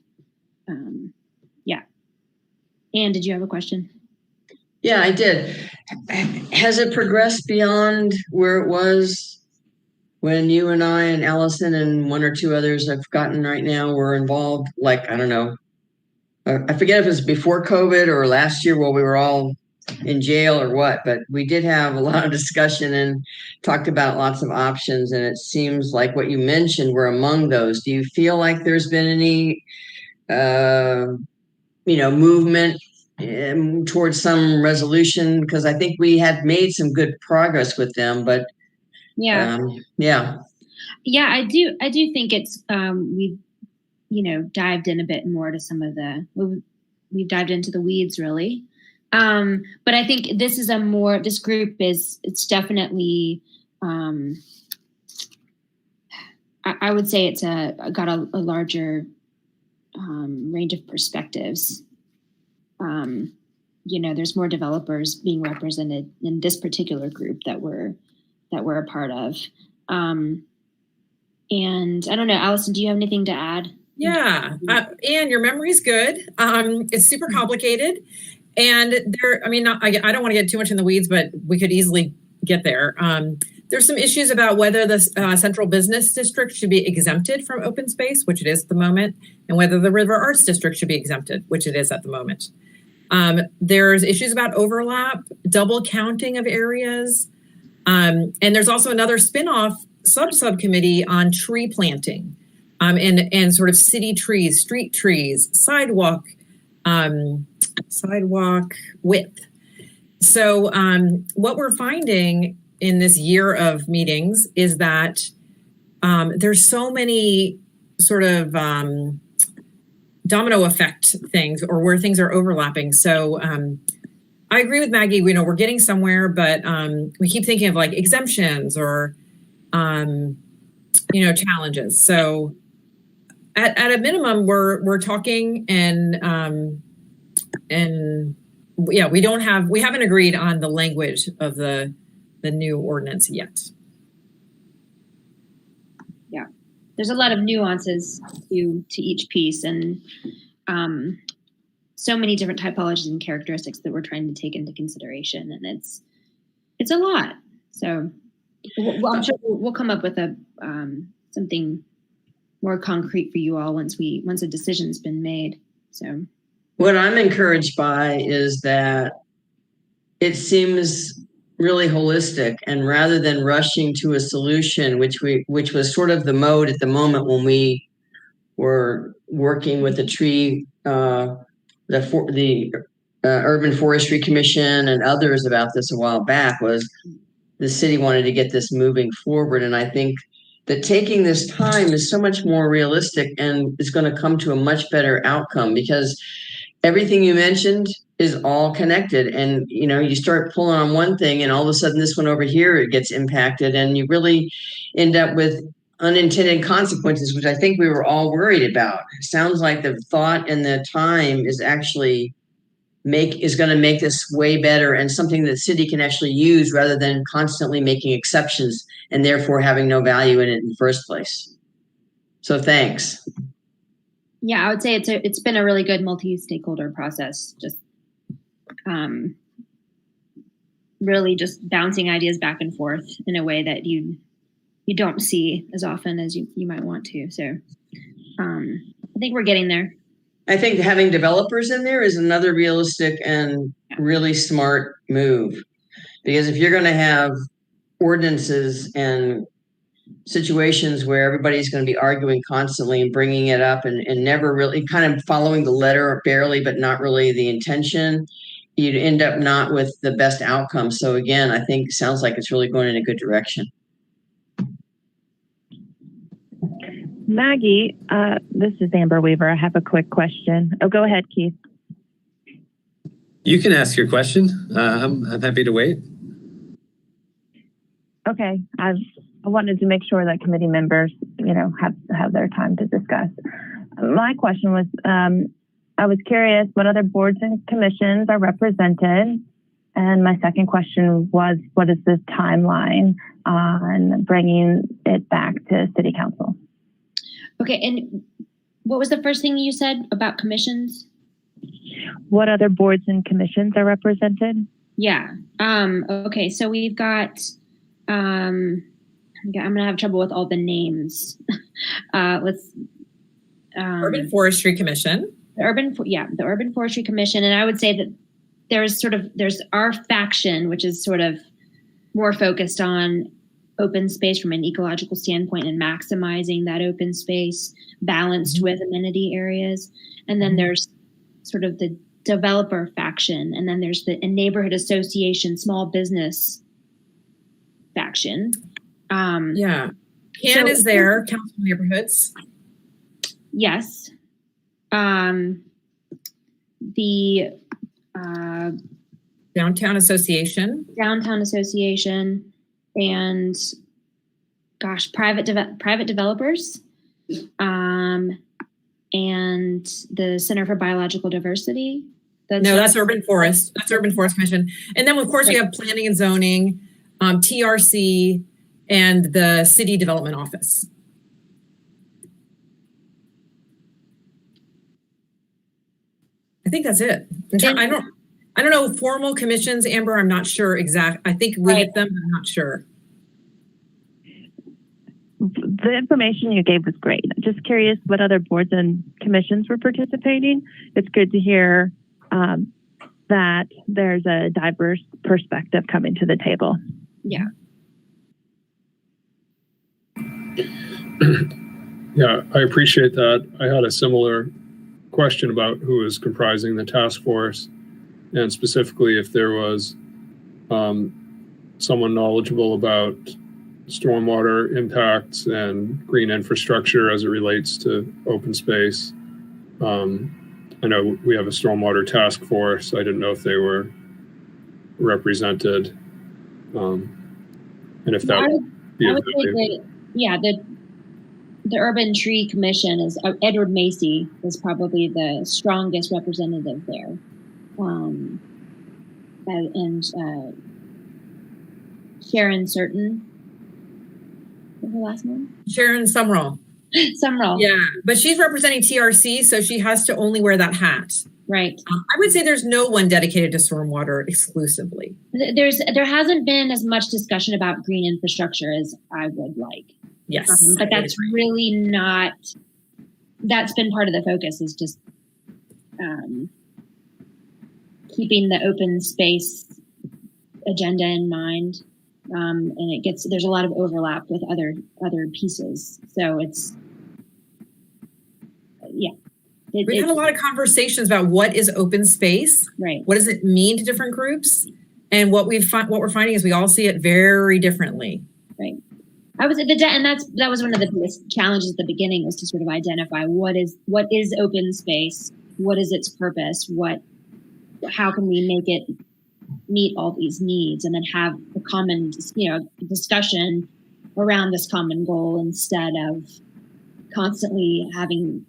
Yeah. Anne, did you have a question? Yeah, I did. Has it progressed beyond where it was when you and I and Allison and one or two others I've gotten right now were involved? Like, I don't know, I forget if it was before COVID or last year while we were all in jail or what, but we did have a lot of discussion and talked about lots of options. And it seems like what you mentioned were among those. Do you feel like there's been any, movement towards some resolution? Because I think we had made some good progress with them, but yeah, I do think it's we've dived in a bit more to some of we've dived into the weeds really. But I think this is this group it's definitely, I would say it's got a larger range of perspectives. There's more developers being represented in this particular group that we're a part of. And I don't know, Allison, do you have anything to add? Yeah, Anne, your memory's good. It's super complicated. And I don't want to get too much in the weeds, but we could easily get there. There's some issues about whether the central business district should be exempted from open space, which it is at the moment, and whether the River Arts District should be exempted, which it is at the moment. There's issues about overlap, double counting of areas. And there's also another spinoff subcommittee on tree planting, and sort of city trees, street trees, sidewalk width. So what we're finding in this year of meetings is that there's so many sort of domino effect things, or where things are overlapping. So I agree with Maggie, we're getting somewhere, but we keep thinking of like exemptions or, challenges. So at a minimum, we're talking and we haven't agreed on the language of the new ordinance yet. Yeah, there's a lot of nuances to each piece, and so many different typologies and characteristics that we're trying to take into consideration, and it's a lot. So I'm sure we'll come up with something more concrete for you all once a decision's been made. So what I'm encouraged by is that it seems really holistic, and rather than rushing to a solution, which was sort of the mode at the moment when we were working with the tree, the Urban Forestry Commission and others about this a while back, was the city wanted to get this moving forward. And I think that taking this time is so much more realistic, and it's going to come to a much better outcome, because everything you mentioned is all connected. And, you start pulling on one thing and all of a sudden this one over here, it gets impacted, and you really end up with unintended consequences, which I think we were all worried about. It sounds like the thought and the time is actually going to make this way better, and something that the city can actually use rather than constantly making exceptions and therefore having no value in it in the first place. So thanks. Yeah, I would say it's been a really good multi-stakeholder process, just really just bouncing ideas back and forth in a way that you don't see as often as you might want to. So I think we're getting there. I think having developers in there is another realistic and really smart move, because if you're going to have ordinances and situations where everybody's going to be arguing constantly and bringing it up and never really kind of following the letter barely, but not really the intention, you'd end up not with the best outcome. So again, I think it sounds like it's really going in a good direction. Maggie, this is Amber Weaver. I have a quick question. Oh, go ahead, Keith. You can ask your question. I'm happy to wait. Okay, I wanted to make sure that committee members, have their time to discuss. My question was, I was curious what other boards and commissions are represented, and my second question was, what is the timeline on bringing it back to City Council? Okay, and what was the first thing you said about commissions? What other boards and commissions are represented? Yeah. Okay, so we've got, I'm gonna have trouble with all the names. Urban Forestry Commission. The Urban Forestry Commission, and I would say that there's our faction, which is sort of more focused on open space from an ecological standpoint and maximizing that open space balanced with amenity areas. And then there's sort of the developer faction, and then there's the neighborhood association, small business faction. CAN is there, Council of Neighborhoods. Yes. The Downtown Association, and private developers, and the Center for Biological Diversity. That's Urban Forest. That's Urban Forest Commission. And then of course we have Planning and Zoning, TRC, and the City Development Office. I think that's it. I don't know formal commissions, Amber. I'm not sure exact. I think we get them. I'm not sure. The information you gave was great. Just curious what other boards and commissions were participating. It's good to hear that there's a diverse perspective coming to the table. Yeah. Yeah, I appreciate that. I had a similar question about who is comprising the task force, and specifically if there was someone knowledgeable about stormwater impacts and green infrastructure as it relates to open space. I know we have a stormwater task force. I didn't know if they were represented, and if that would be I would say that, the Urban Tree Commission is Edward Macy is probably the strongest representative there, and Sharon Certain. What's her last name? Sharon Sumrall. Sumrall. Yeah, but she's representing TRC, so she has to only wear that hat. Right. I would say there's no one dedicated to stormwater exclusively. There hasn't been as much discussion about green infrastructure as I would like. Yes. But that's really not, that's been part of the focus, is just keeping the open space agenda in mind. And there's a lot of overlap with other pieces. So it's, We've had a lot of conversations about what is open space, right? What does it mean to different groups? And what we're finding is we all see it very differently. Right. That was one of the biggest challenges at the beginning, was to sort of identify what is open space, what is its purpose, how can we make it meet all these needs, and then have a common, discussion around this common goal, instead of constantly having,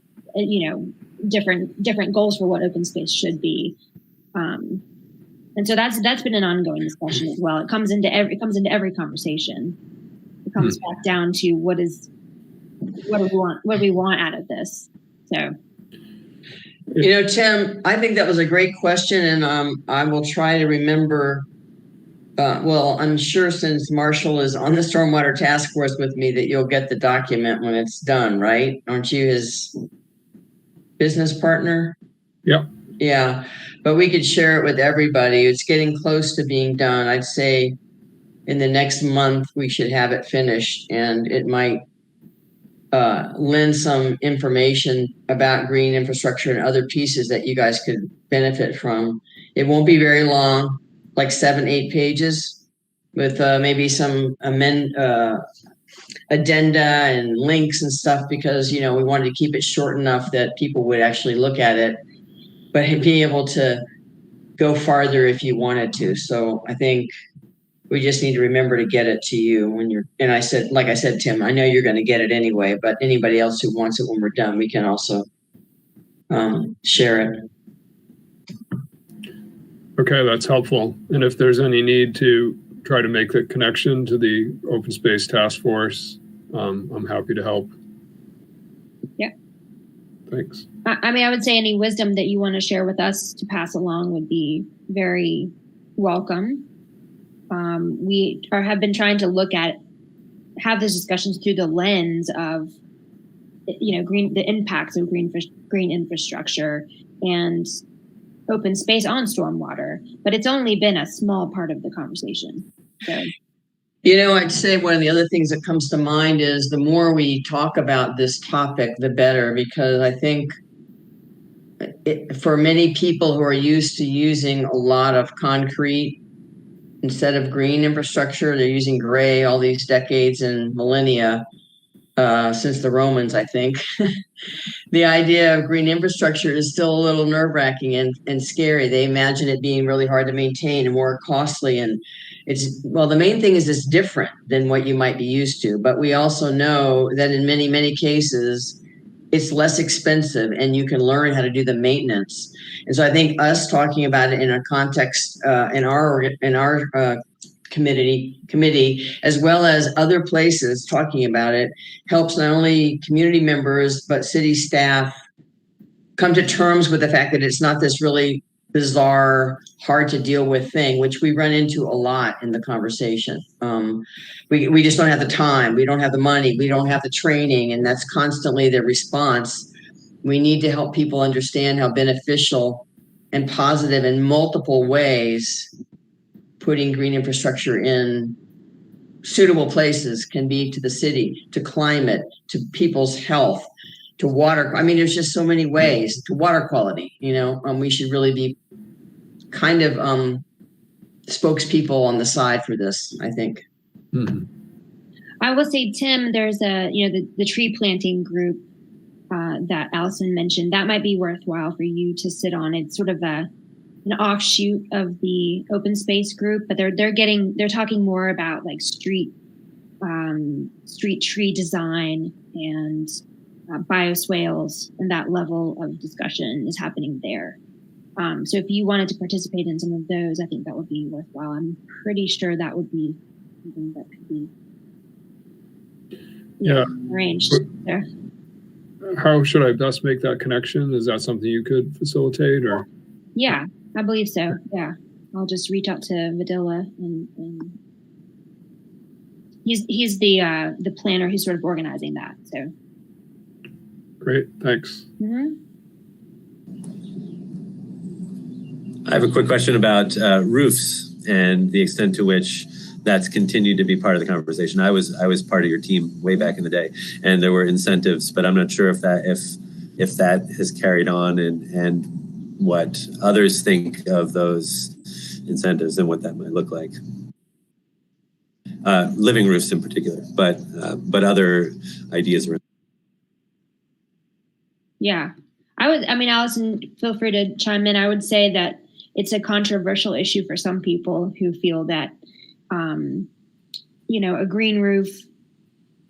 different goals for what open space should be. And so that's been an ongoing discussion as well. It comes into every conversation. It comes back down to what do we want out of this. So, Tim, I think that was a great question, and I will try to remember. I'm sure since Marshall is on the Stormwater Task Force with me, that you'll get the document when it's done, right? Aren't you his business partner? Yep. Yeah, but we could share it with everybody. It's getting close to being done. I'd say in the next month we should have it finished, and it might lend some information about green infrastructure and other pieces that you guys could benefit from. It won't be very long, like 7-8 pages, with maybe some addenda and links and stuff, because we wanted to keep it short enough that people would actually look at it, but be able to go farther if you wanted to. So I think we just need to remember to get it to you when you're, and like I said, Tim, I know you're going to get it anyway, but anybody else who wants it when we're done, we can also share it. Okay, that's helpful. And if there's any need to try to make the connection to the Open Space Task Force, I'm happy to help. Yeah. Thanks. I would say any wisdom that you want to share with us to pass along would be very welcome. We have been trying to have these discussions through the lens of, the impacts of green infrastructure and open space on stormwater, but it's only been a small part of the conversation. So. I'd say one of the other things that comes to mind is the more we talk about this topic, the better, because I think for many people who are used to using a lot of concrete instead of green infrastructure, they're using gray all these decades and millennia, since the Romans, I think. The idea of green infrastructure is still a little nerve-wracking and scary. They imagine it being really hard to maintain and more costly. And the main thing is it's different than what you might be used to. But we also know that in many, many cases, it's less expensive and you can learn how to do the maintenance. And so I think us talking about it in a context in our committee, as well as other places talking about it, helps not only community members, but city staff come to terms with the fact that it's not this really bizarre, hard to deal with thing, which we run into a lot in the conversation. We just don't have the time. We don't have the money. We don't have the training. And that's constantly the response. We need to help people understand how beneficial and positive in multiple ways, putting green infrastructure in suitable places can be to the city, to climate, to people's health, to water. I mean, there's just so many ways to water quality, we should really be kind of spokespeople on the side for this, I think. Mm-hmm. I will say, Tim, there's the tree planting group that Allison mentioned. That might be worthwhile for you to sit on. It's sort of an offshoot of the open space group, but they're talking more about like street tree design and bioswales, and that level of discussion is happening there. So if you wanted to participate in some of those, I think that would be worthwhile. I'm pretty sure that would be something that could be arranged there. How should I best make that connection? Is that something you could facilitate, or? Yeah, I believe so. Yeah, I'll just reach out to Vidila, and he's the planner who's sort of organizing that. So great, thanks. Mm-hmm. I have a quick question about roofs and the extent to which that's continued to be part of the conversation. I was part of your team way back in the day, and there were incentives, but I'm not sure if that has carried on and what others think of those incentives and what that might look like. Living roofs in particular, but other ideas around. Yeah, Allison, feel free to chime in. I would say that it's a controversial issue for some people who feel that, a green roof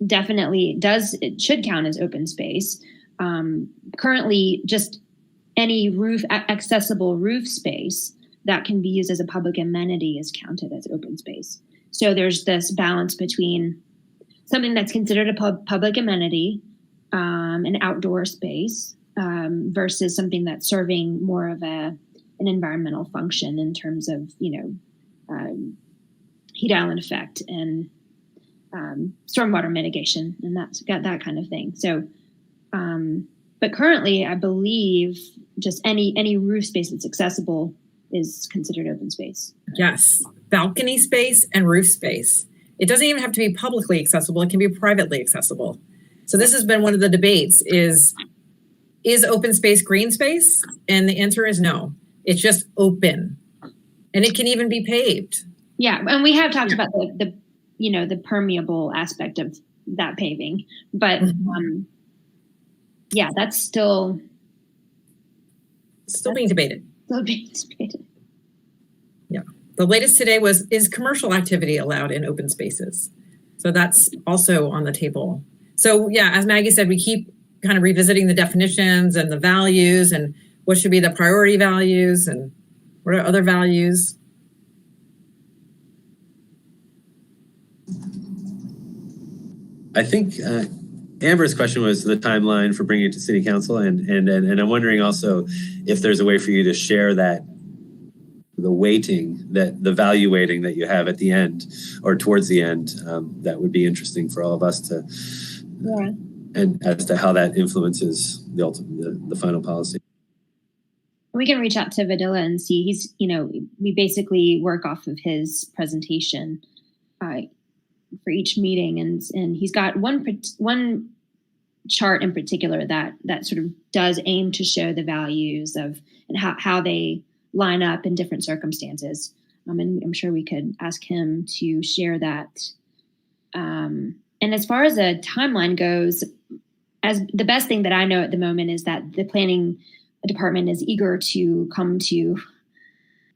definitely it should count as open space. Currently, just any accessible roof space that can be used as a public amenity is counted as open space. So there's this balance between something that's considered a public amenity, an outdoor space, versus something that's serving more of an environmental function in terms of, heat island effect and stormwater mitigation, and that's got that kind of thing. So, but currently, I believe just any roof space that's accessible is considered open space. Yes, balcony space and roof space. It doesn't even have to be publicly accessible. It can be privately accessible. So this has been one of the debates is open space green space? And the answer is no. It's just open. And it can even be paved. Yeah, and we have talked about the permeable aspect of that paving. But that's still being debated. Still being debated. Yeah. The latest today is commercial activity allowed in open spaces? So that's also on the table. So yeah, as Maggie said, we keep kind of revisiting the definitions and the values and what should be the priority values and what are other values. I think Amber's question was the timeline for bringing it to City Council, and I'm wondering also if there's a way for you to share that, the weighting, the value weighting that you have at the end or towards the end. That would be interesting for all of us to, and as to how that influences the final policy. We can reach out to Vidila and see. He's, we basically work off of his presentation for each meeting, and he's got one chart in particular that sort of does aim to show the values of and how they line up in different circumstances. And I'm sure we could ask him to share that. And as far as a timeline goes, as the best thing that I know at the moment is that the planning department is eager to come to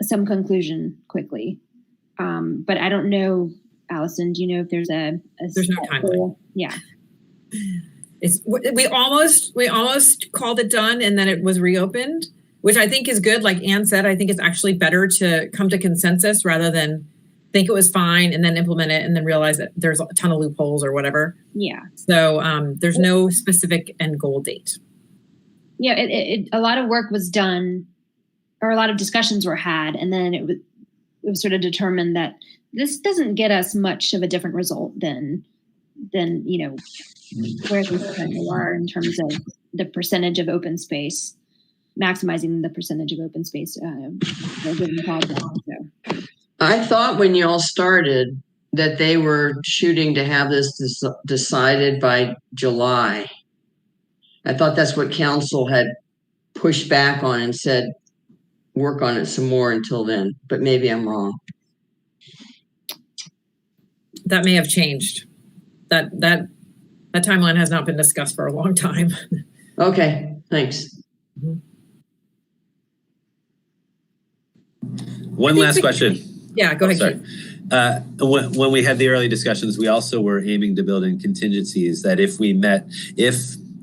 some conclusion quickly. But I don't know, Allison, do you know if there's there's no timeline? Yeah. We almost called it done and then it was reopened, which I think is good. Like Anne said, I think it's actually better to come to consensus rather than think it was fine and then implement it and then realize that there's a ton of loopholes or whatever. Yeah. So there's no specific end goal date. Yeah, a lot of work was done, or a lot of discussions were had, and then it was sort of determined that this doesn't get us much of a different result than where we currently are in terms of the percentage of open space. maximizing the percentage of open space given project. So. I thought when you all started that they were shooting to have this decided by July. I thought that's what council had pushed back on and said, work on it some more until then, but maybe I'm wrong. That may have changed. That timeline has not been discussed for a long time. Okay, thanks. One last question. Yeah, go ahead. Sorry. When we had the early discussions, we also were aiming to build in contingencies that if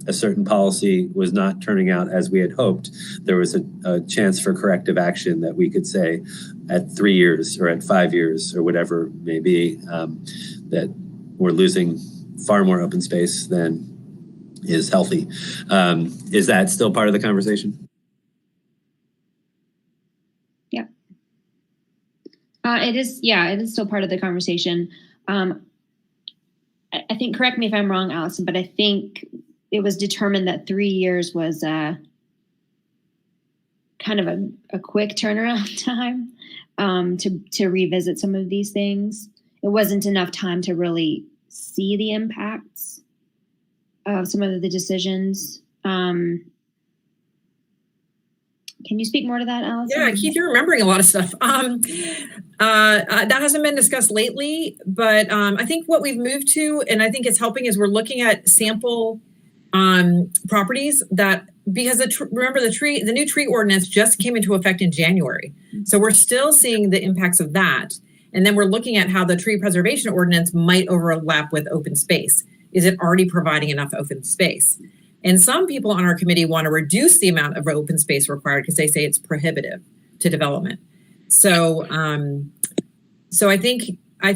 a certain policy was not turning out as we had hoped, there was a chance for corrective action that we could say at 3 years or at 5 years or whatever it may be, that we're losing far more open space than is healthy. Is that still part of the conversation? Yeah. It is. Yeah, it is still part of the conversation. I think, correct me if I'm wrong, Allison, but I think it was determined that 3 years was kind of a quick turnaround time to revisit some of these things. It wasn't enough time to really see the impacts of some of the decisions. Can you speak more to that, Allison? Yeah, Keith, you're remembering a lot of stuff. That hasn't been discussed lately, but I think what we've moved to, and I think it's helping, is we're looking at sample properties that, because remember the new tree ordinance just came into effect in January. So we're still seeing the impacts of that. And then we're looking at how the tree preservation ordinance might overlap with open space. Is it already providing enough open space? And some people on our committee want to reduce the amount of open space required because they say it's prohibitive to development. So, I think, I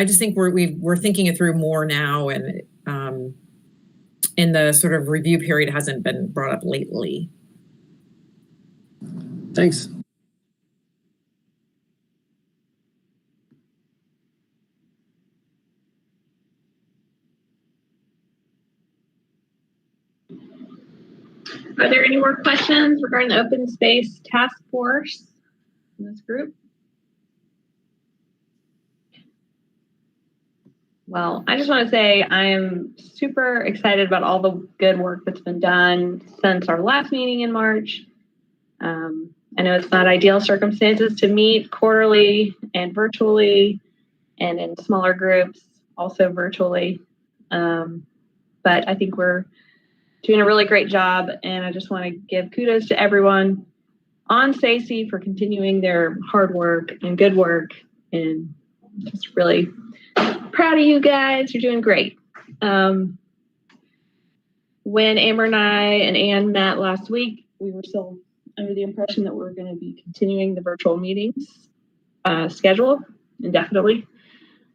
just think we're thinking it through more now, and in the sort of review period hasn't been brought up lately. Thanks. Are there any more questions regarding the open space task force in this group? Well, I just want to say I am super excited about all the good work that's been done since our last meeting in March. I know it's not ideal circumstances to meet quarterly and virtually and in smaller groups, also virtually. But I think we're doing a really great job, and I just want to give kudos to everyone on SACY for continuing their hard work and good work, and just really proud of you guys. You're doing great. When Amber and I and Ann met last week, we were still under the impression that we're going to be continuing the virtual meetings schedule indefinitely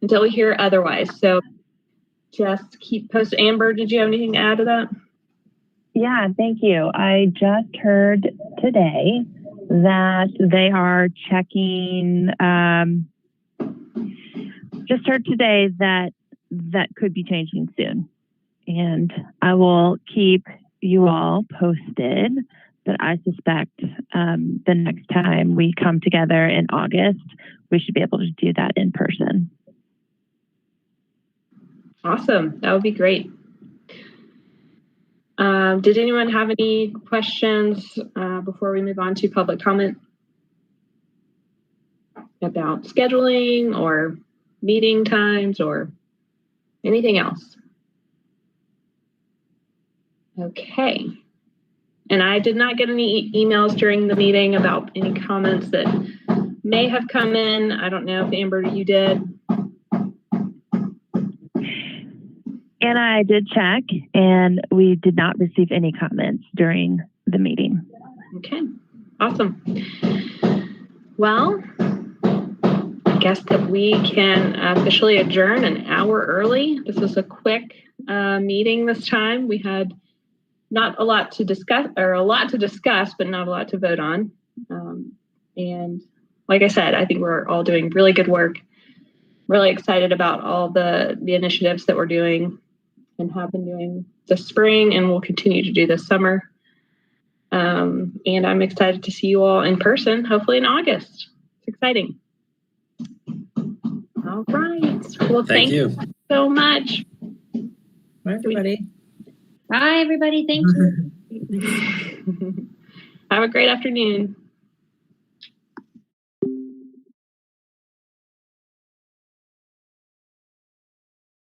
until we hear otherwise. So just keep posted. Amber, did you have anything to add to that? Yeah, thank you. I just heard today that they are checking, just heard today that could be changing soon. And I will keep you all posted, but I suspect the next time we come together in August, we should be able to do that in person. Awesome. That would be great. Did anyone have any questions before we move on to public comment about scheduling or meeting times or anything else? Okay. And I did not get any emails during the meeting about any comments that may have come in. I don't know if Amber, you did. And I did check, and we did not receive any comments during the meeting. Okay, awesome. Well, I guess that we can officially adjourn an hour early. This was a quick meeting this time. We had not a lot to discuss, or a lot to discuss, but not a lot to vote on. And like I said, I think we're all doing really good work. Really excited about all the initiatives that we're doing. and have been doing this spring and will continue to do this summer. And I'm excited to see you all in person, hopefully in August. It's exciting. All right. Well, thank you so much. Bye, everybody. Bye, everybody. Thank you. Have a great afternoon.